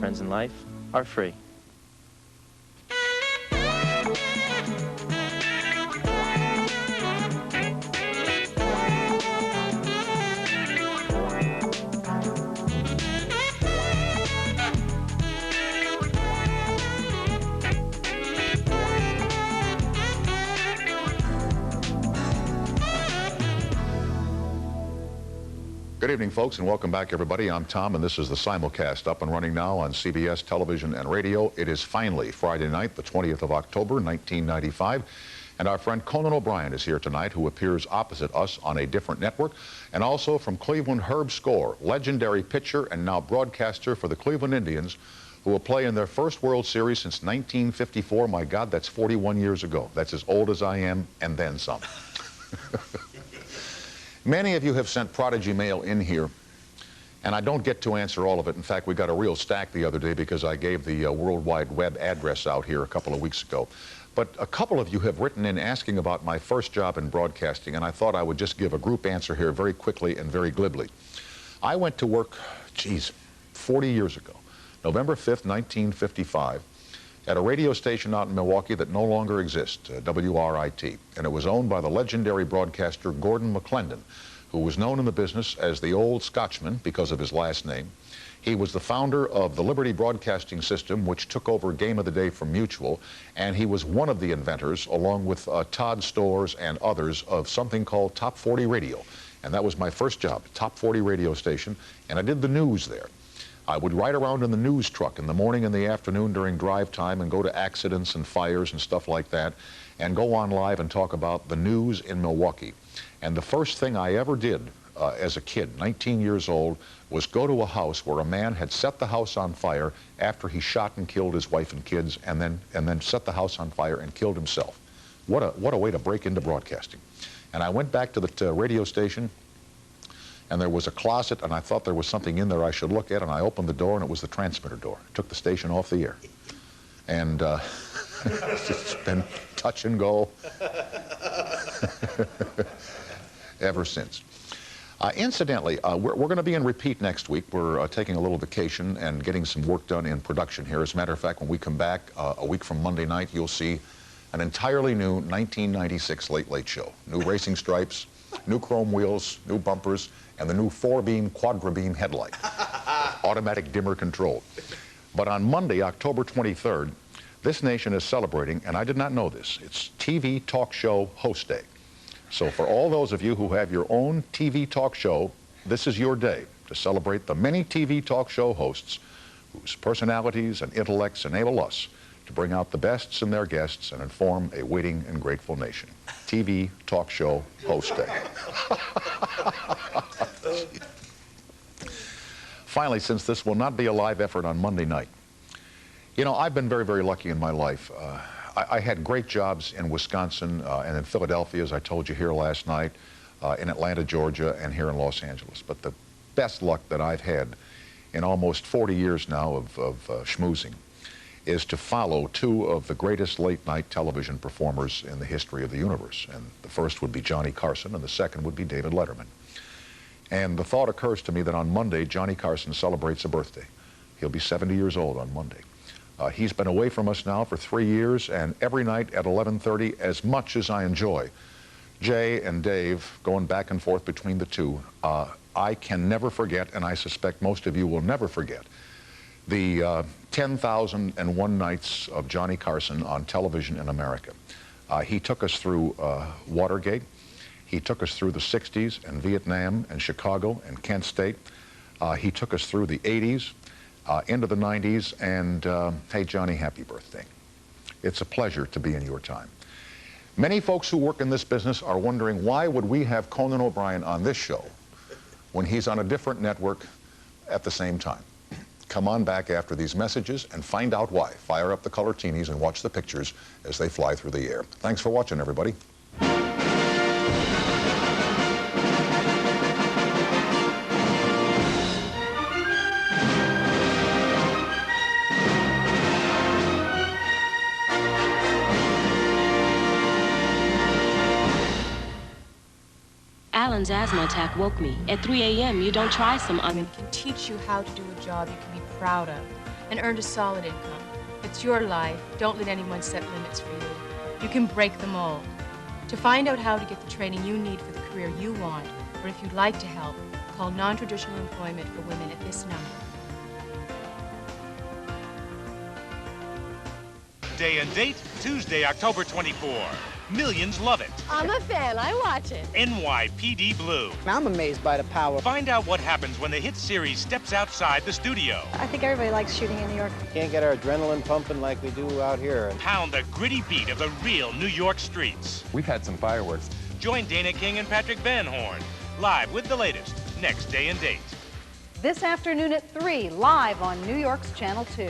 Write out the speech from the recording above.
friends in life are free. Good evening, folks, and welcome back, everybody. I'm Tom, and this is the simulcast up and running now on CBS television and radio. It is finally Friday night, the 20th of October, 1995, and our friend Conan O'Brien is here tonight, who appears opposite us on a different network, and also from Cleveland, Herb Score, legendary pitcher and now broadcaster for the Cleveland Indians, who will play in their first World Series since 1954. My God, that's 41 years ago. That's as old as I am, and then some. Many of you have sent Prodigy mail in here, and I don't get to answer all of it. In fact, we got a real stack the other day because I gave the World Wide Web address out here a couple of weeks ago. But a couple of you have written in asking about my first job in broadcasting, and I thought I would just give a group answer here very quickly and very glibly. I went to work, 40 years ago, November 5th, 1955, at a radio station out in Milwaukee that no longer exists, WRIT, and it was owned by the legendary broadcaster Gordon McClendon, who was known in the business as the Old Scotchman because of his last name. He was the founder of the Liberty Broadcasting System, which took over Game of the Day from Mutual, and he was one of the inventors, along with Todd Storrs and others, of something called Top 40 Radio. And that was my first job, Top 40 radio station, and I did the news there. I would ride around in the news truck in the morning and the afternoon during drive time and go to accidents and fires and stuff like that and go on live and talk about the news in Milwaukee. And the first thing I ever did as a kid, 19 years old, was go to a house where a man had set the house on fire after he shot and killed his wife and kids and then set the house on fire and killed himself. What a way to break into broadcasting. And I went back to the radio station, and there was a closet, and I thought there was something in there I should look at, and I opened the door, and it was the transmitter door. I took the station off the air. And it's been touch and go ever since. Incidentally, we're going to be in repeat next week. We're taking a little vacation and getting some work done in production here. As a matter of fact, when we come back a week from Monday night, you'll see an entirely new 1996 Late Late Show. New racing stripes, new chrome wheels, new bumpers, and the new 4-beam quadra-beam headlight, automatic dimmer control. But on Monday, October 23rd, this nation is celebrating, and I did not know this, it's TV Talk Show Host Day. So for all those of you who have your own TV talk show, this is your day to celebrate the many TV talk show hosts whose personalities and intellects enable us to bring out the bests in their guests and inform a waiting and grateful nation. TV Talk Show Host Day. Finally, since this will not be a live effort on Monday night, you know, I've been very, very lucky in my life. I had great jobs in Wisconsin and in Philadelphia, as I told you here last night, in Atlanta, Georgia, and here in Los Angeles. But the best luck that I've had in almost 40 years now of schmoozing is to follow two of the greatest late-night television performers in the history of the universe. And the first would be Johnny Carson, and the second would be David Letterman. And the thought occurs to me that on Monday, Johnny Carson celebrates a birthday. He'll be 70 years old on Monday. He's been away from us now for 3 years, and every night at 11:30, as much as I enjoy Jay and Dave going back and forth between the two, I can never forget, and I suspect most of you will never forget, the 10,001 nights of Johnny Carson on television in America. He took us through Watergate. He took us through the 60s and Vietnam and Chicago and Kent State. He took us through the 80s, into the 90s, and hey, Johnny, happy birthday. It's a pleasure to be in your time. Many folks who work in this business are wondering, why would we have Conan O'Brien on this show when he's on a different network at the same time? Come on back after these messages and find out why. Fire up the Colortinis and watch the pictures as they fly through the air. Thanks for watching, everybody. Alan's asthma attack woke me. At 3 a.m., you don't try some It can teach you how to do a job you can be proud of. and earned a solid income. It's your life. Don't let anyone set limits for you. You can break them all. To find out how to get the training you need for the career you want, or if you'd like to help, call Non-Traditional Employment for Women at this number. Day and date, Tuesday, October 24. Millions love it. I'm a fan. I watch it. NYPD Blue. I'm amazed by the power. Find out what happens when the hit series steps outside the studio. I think everybody likes shooting in New York. Can't get our adrenaline pumping like we do out here. Pound the gritty beat of the real New York streets. We've had some fireworks. Join Dana King and Patrick Van Horn, live with the latest, next Day and Date. This afternoon at 3, live on New York's Channel 2.